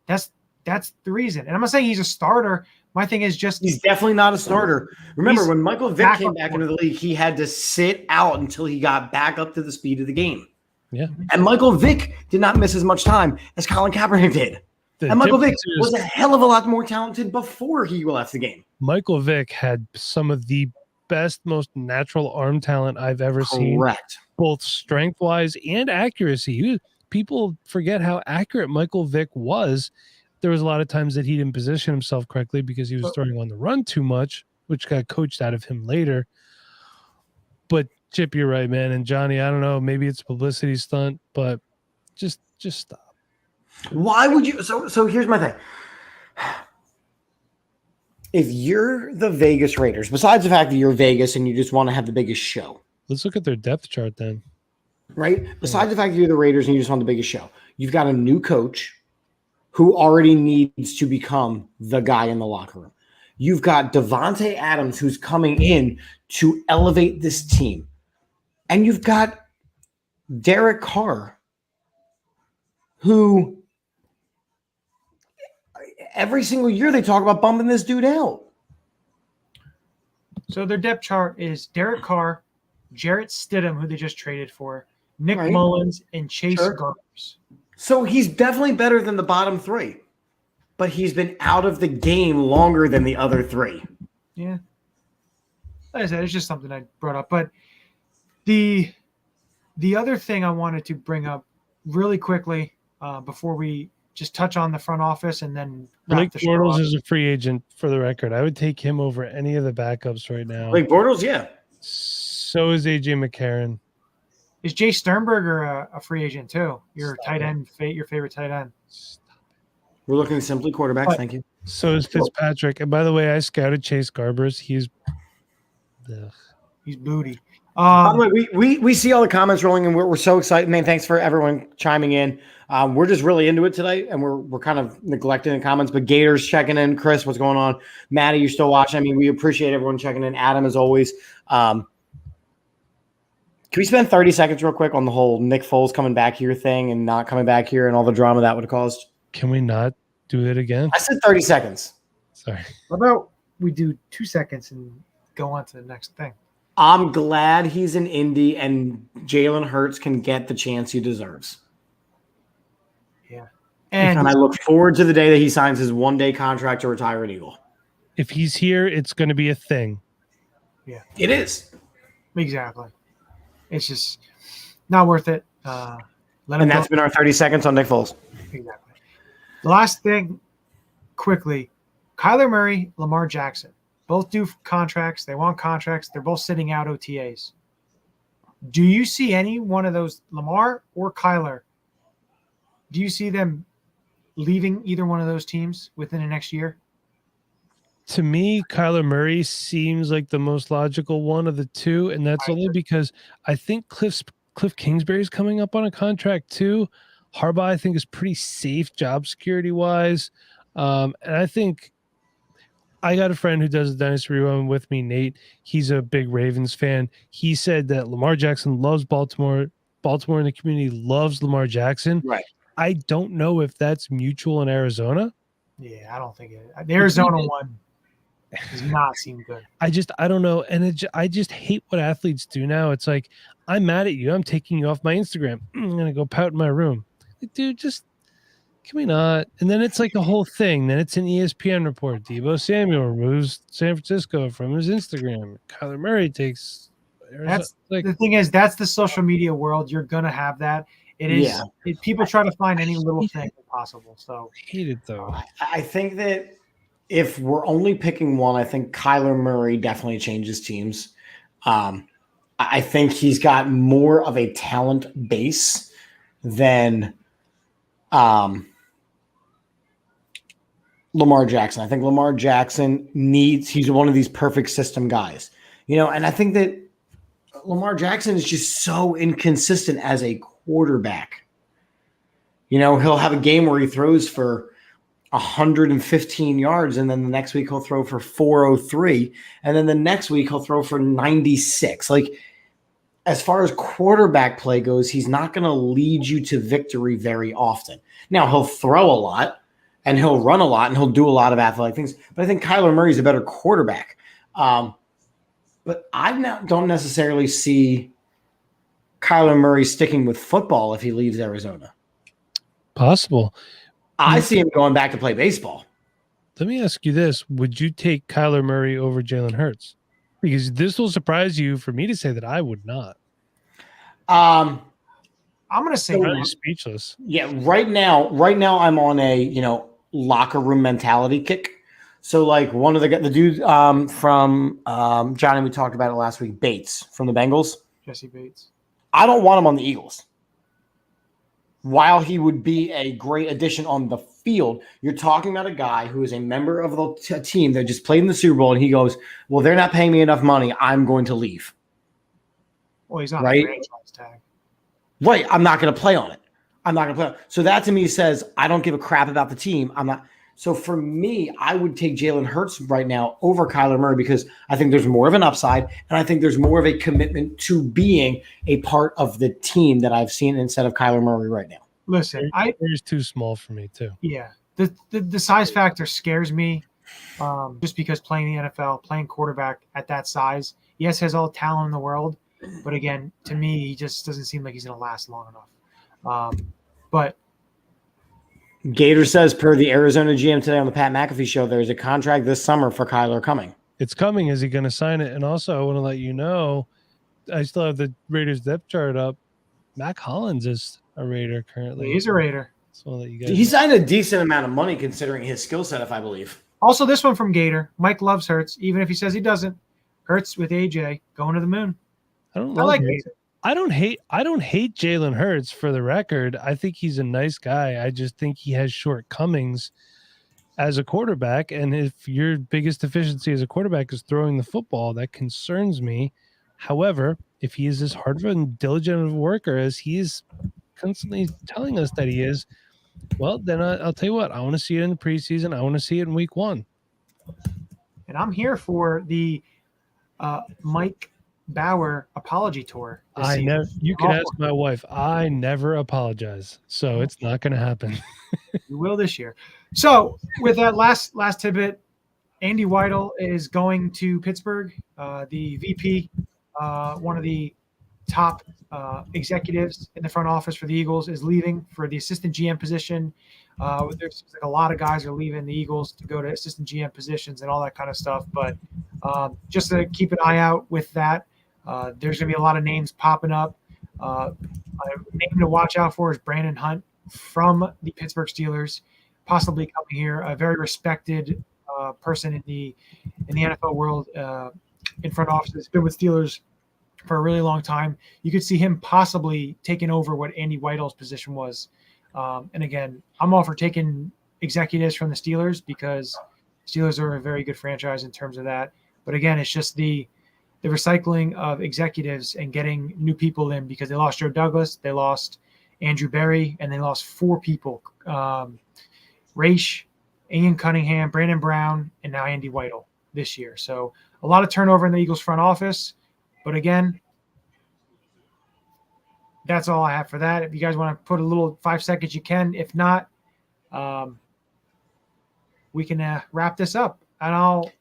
That's the reason. And I'm not saying he's a starter. My thing is just He's definitely not a starter. Remember, He's when Michael Vick came backup back into the league, he had to sit out until he got back up to the speed of the game. Yeah. And Michael Vick did not miss as much time as Colin Kaepernick did. And Michael Vick was a hell of a lot more talented before he left the game. Michael Vick had some of the best, most natural arm talent I've ever seen, Correct. both strength-wise and accuracy. People forget how accurate Michael Vick was. There was a lot of times that he didn't position himself correctly because he was throwing on the run too much, which got coached out of him later. But Chip, you're right, man. And Johnny, I don't know, maybe it's a publicity stunt, but just stop. Why would you? So here's my thing. If you're the Vegas Raiders, besides the fact that you're Vegas and you just want to have the biggest show, Let's look at their depth chart then. right? Besides the fact that you're the Raiders and you just want the biggest show, you've got a new coach who already needs to become the guy in the locker room. You've got Devontae Adams who's coming in to elevate this team. And you've got Derek Carr, who every single year they talk about bumping this dude out. So their depth chart is Derek Carr, Jarrett Stidham, who they just traded for, Nick Right. Mullins, and Chase Garbers. So he's definitely better than the bottom three, but he's been out of the game longer than the other three. Yeah. Like I said, it's just something I brought up. But the other thing I wanted to bring up really quickly before we just touch on the front office and then Blake the show Bortles up. is a free agent for the record. I would take him over any of the backups right now. Like Bortles, yeah. So is AJ McCarron. Is Jay Sternberger a free agent too? Your tight end, your favorite tight end. We're looking simply quarterbacks. Thank you. So is Fitzpatrick. And by the way, I scouted Chase Garbers. He's booty. By the way, we see all the comments rolling, and we're so excited. Man, thanks for everyone chiming in. We're just really into it today, and we're kind of neglecting the comments. But Gators checking in. Chris, what's going on? Maddie, you're still watching. I mean, we appreciate everyone checking in. Adam, as always. Can we spend 30 seconds real quick on the whole Nick Foles coming back here thing and not coming back here and all the drama that would have caused? Can we not do it again? I said 30 seconds. Sorry. How about we do 2 seconds and go on to the next thing? I'm glad he's in Indy and Jalen Hurts can get the chance he deserves. Yeah. And I look forward to the day that he signs his one-day contract to retire an Eagle. If he's here, it's going to be a thing. Yeah. It is. Exactly. It's just not worth it. And that's been our 30 seconds on Nick Foles. Exactly. The last thing, quickly, Kyler Murray, Lamar Jackson, both do contracts. They want contracts. They're both sitting out OTAs. Do you see any one of those, Lamar or Kyler, do you see them leaving either one of those teams within the next year? To me, Kyler Murray seems like the most logical one of the two, and that's only because I think Cliff Kingsbury's coming up on a contract too. Harbaugh, I think, is pretty safe job security-wise. And I think I got a friend who does the Dynasty Rewind with me, Nate. He's a big Ravens fan. He said that Lamar Jackson loves Baltimore. Baltimore and the community loves Lamar Jackson. Right. I don't know if that's mutual in Arizona. Yeah, I don't think it. The Arizona one does not seem good. I don't know. And I just hate what athletes do now. It's like, I'm mad at you. I'm taking you off my Instagram. I'm going to go pout in my room. Like, dude, just can we not? And then it's like a whole thing. Then it's an ESPN report. Deebo Samuel removes San Francisco from his Instagram. Kyler Murray takes. That's like, the thing is, that's the social media world. You're going to have that. It is. Yeah. People try to find any little thing possible. So I hate it, though. I think that if we're only picking one, I think Kyler Murray definitely changes teams. I think he's got more of a talent base than Lamar Jackson. I think Lamar Jackson he's one of these perfect system guys, and I think that Lamar Jackson is just so inconsistent as a quarterback. He'll have a game where he throws for 115 yards, and then the next week he'll throw for 403, and then the next week he'll throw for 96. Like, as far as quarterback play goes, he's not going to lead you to victory very often. Now, he'll throw a lot, and he'll run a lot, and he'll do a lot of athletic things, but I think Kyler Murray's a better quarterback. But I don't necessarily see Kyler Murray sticking with football if he leaves Arizona. Possible. I see him going back to play baseball. Let me ask you this. Would you take Kyler Murray over Jalen Hurts? Because this will surprise you for me to say that I would not. I'm going to say I'm really speechless. Yeah, right now I'm on a, locker room mentality kick. So like one of the dude from Johnny, we talked about it last week, Bates from the Bengals. Jesse Bates. I don't want him on the Eagles. While he would be a great addition on the field, you're talking about a guy who is a member of the team that just played in the Super Bowl, and he goes, well, they're not paying me enough money. I'm going to leave. Well, he's on right? a franchise tag. Right. I'm not going to play on it. So that to me says I don't give a crap about the team. I'm not. So for me, I would take Jalen Hurts right now over Kyler Murray because I think there's more of an upside, and I think there's more of a commitment to being a part of the team that I've seen instead of Kyler Murray right now. Listen, He's too small for me too. Yeah, the size factor scares me, just because playing the NFL, playing quarterback at that size, yes, has all talent in the world, but again, to me, he just doesn't seem like he's going to last long enough. But Gator says, per the Arizona GM today on the Pat McAfee show, there's a contract this summer for Kyler coming. It's coming. Is he going to sign it? And also, I want to let you know, I still have the Raiders depth chart up. Mac Hollins is a Raider currently. he's a Raider. So I'll let you guys He signed a decent amount of money considering his skill set, if I believe. Also, this one from Gator. Mike loves Hurts, even if he says he doesn't. Hurts with AJ going to the moon. I don't I love like it. Gator. I don't hate Jalen Hurts, for the record. I think he's a nice guy. I just think he has shortcomings as a quarterback. And if your biggest deficiency as a quarterback is throwing the football, that concerns me. However, if he is as hard of a diligent of a worker as he is constantly telling us that he is, well, then I'll tell you what, I want to see it in the preseason. I want to see it in week 1. And I'm here for the Mike Bauer apology tour. You can ask my wife. I never apologize, so it's not going to happen. You will this year. So with that last tidbit, Andy Weidel is going to Pittsburgh. The VP, one of the top executives in the front office for the Eagles, is leaving for the assistant GM position. There's like a lot of guys are leaving the Eagles to go to assistant GM positions and all that kind of stuff. But just to keep an eye out with that, there's going to be a lot of names popping up. A name to watch out for is Brandon Hunt from the Pittsburgh Steelers, possibly coming here. A very respected person in the NFL world in front office. Has been with Steelers for a really long time. You could see him possibly taking over what Andy Weidel's position was. And again, I'm all for taking executives from the Steelers because Steelers are a very good franchise in terms of that. But again, it's just the recycling of executives and getting new people in, because they lost Joe Douglas, they lost Andrew Berry, and they lost 4 people. Raish, Ian Cunningham, Brandon Brown, and now Andy Weidel this year. So a lot of turnover in the Eagles front office. But again, that's all I have for that. If you guys want to put a little 5 seconds, you can. If not, we can wrap this up. And I'll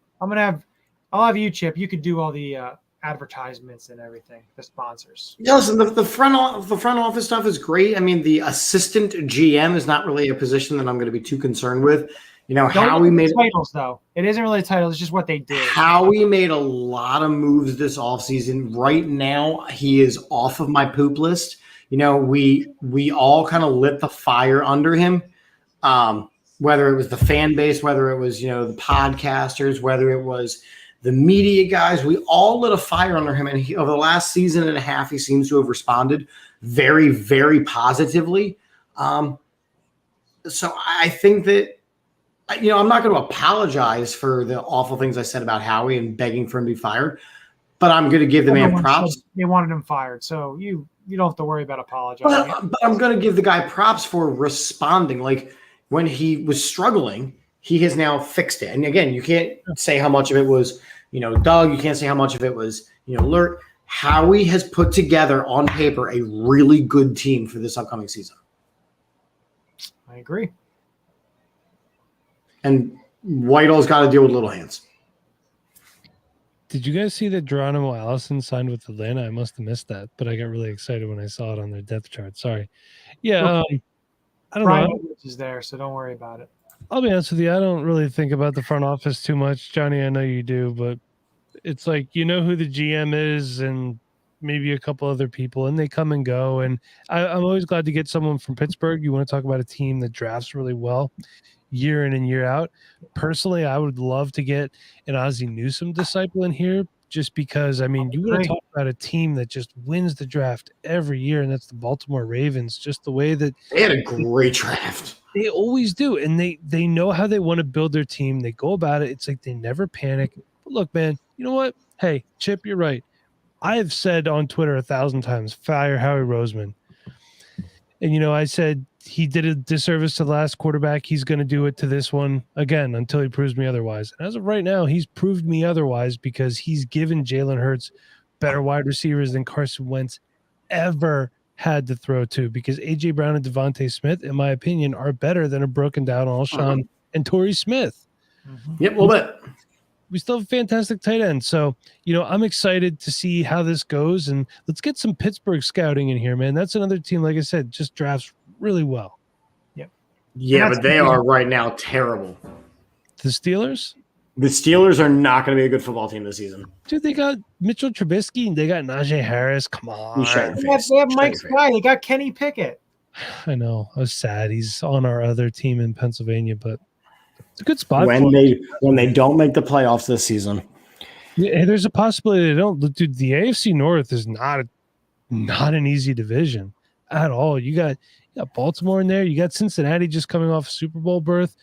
have you, Chip. You could do all the advertisements and everything, the sponsors. Yeah, listen, the front office stuff is great. I mean, the assistant GM is not really a position that I'm going to be too concerned with. How we made titles, though. It isn't really titles. It's just what they did. Howie made a lot of moves this offseason. Right now, he is off of my poop list. We all kind of lit the fire under him, whether it was the fan base, whether it was, the podcasters, whether it was the media guys. We all lit a fire under him. And over the last season and a half, he seems to have responded very, very positively. So I think that, I'm not going to apologize for the awful things I said about Howie and begging for him to be fired, but I'm going to give the man props. They wanted him fired, so you don't have to worry about apologizing. But I'm going to give the guy props for responding. Like, when he was struggling, he has now fixed it. And again, you can't say how much of it was, Doug. You can't say how much of it was, Lurt. Howie has put together on paper a really good team for this upcoming season. I agree. And Whitehall's got to deal with little hands. Did you guys see that Geronimo Allison signed with Atlanta? I must have missed that, but I got really excited when I saw it on their depth chart. Sorry. Yeah, I don't Brian know. is there, so don't worry about it. I'll be honest with you. I don't really think about the front office too much. Johnny, I know you do, but it's like, you know who the GM is and maybe a couple other people, and they come and go. And I'm always glad to get someone from Pittsburgh. You want to talk about a team that drafts really well year in and year out. Personally, I would love to get an Ozzie Newsome disciple in here just because, I mean, you want to talk about a team that just wins the draft every year, and that's the Baltimore Ravens, just the way that they had a great draft. They always do, and they know how they want to build their team. They go about it. It's like they never panic. But look, man, you know what? Hey, Chip, you're right. I have said on Twitter 1,000 times, fire Howie Roseman. And, I said he did a disservice to the last quarterback. He's going to do it to this one again until he proves me otherwise. And as of right now, he's proved me otherwise because he's given Jalen Hurts better wide receivers than Carson Wentz ever had to throw to, because A.J. Brown and Devontae Smith, in my opinion, are better than a broken down Alshon and Torrey Smith. Yep, a little bit. We still have a fantastic tight end. So, I'm excited to see how this goes. And let's get some Pittsburgh scouting in here, man. That's another team, like I said, just drafts really well. Yep. Yeah, but they are right now terrible. The Steelers? The Steelers are not going to be a good football team this season. Dude, they got Mitchell Trubisky and they got Najee Harris. Come on. They have Mike Sky. They got Kenny Pickett. I know. I was sad. He's on our other team in Pennsylvania, but it's a good spot. When they don't make the playoffs this season. Yeah, there's a possibility they don't. Dude, the AFC North is not an easy division at all. You got Baltimore in there. You got Cincinnati just coming off a Super Bowl berth.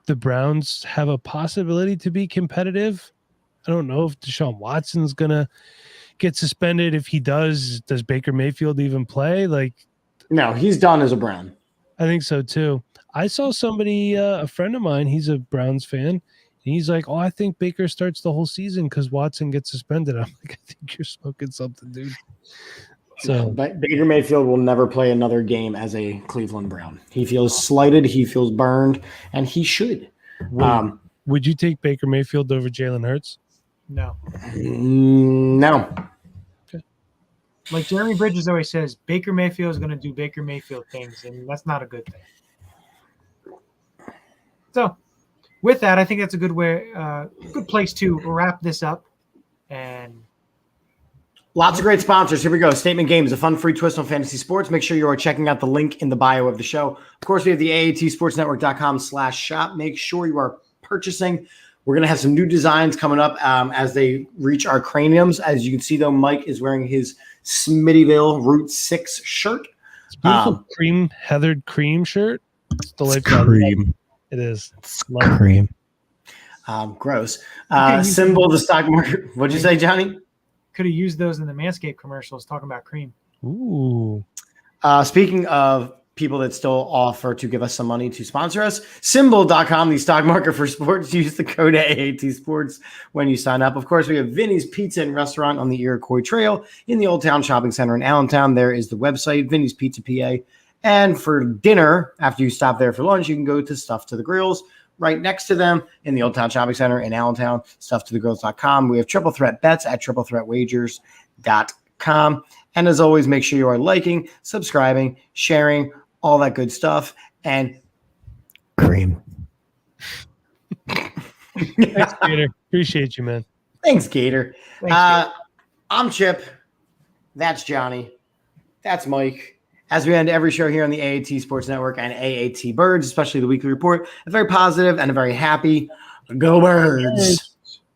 The Browns have a possibility to be competitive. I don't know if Deshaun Watson's going to get suspended. If he does Baker Mayfield even play? No, he's done as a Brown. I think so too. I saw somebody, a friend of mine, he's a Browns fan, and he's like, I think Baker starts the whole season because Watson gets suspended. I'm like, I think you're smoking something, dude. So Baker Mayfield will never play another game as a Cleveland Brown. He feels slighted. He feels burned, and he should. Would you take Baker Mayfield over Jalen Hurts? No. No. Okay. Like Jeremy Bridges always says, Baker Mayfield is going to do Baker Mayfield things, and that's not a good thing. So, with that, I think that's a good place to wrap this up. And lots of great sponsors. Here we go. Statement Games, a fun, free twist on fantasy sports. Make sure you are checking out the link in the bio of the show. Of course, we have the AATSportsNetwork.com/shop. Make sure you are purchasing. We're going to have some new designs coming up as they reach our craniums. As you can see, though, Mike is wearing his Smittyville Route 6 shirt. It's beautiful heathered cream shirt. It's delightful. Cream. It is. Cream. Gross. Symbol of the stock market. What'd you say, Johnny? Could have used those in the Manscaped commercials talking about cream. Ooh. Speaking of people that still offer to give us some money to sponsor us, Symbol.com, the stock market for sports. Use the code AAT Sports when you sign up. Of course, we have Vinny's Pizza and Restaurant on the Iroquois Trail in the Old Town Shopping Center in Allentown. There is the website, Vinny's Pizza PA. And for dinner, after you stop there for lunch, you can go to Stuff to the Grills right next to them in the Old Town Shopping Center in Allentown, StuffToTheGrills.com. We have Triple Threat Bets at TripleThreatWagers.com. And as always, make sure you are liking, subscribing, sharing, all that good stuff. And cream. Thanks, Gator. Appreciate you, man. Thanks, Gator. Thanks, Gator. I'm Chip. That's Johnny. That's Mike. As we end every show here on the AAT Sports Network and AAT Birds, especially the weekly report, a very positive and a very happy Go Birds.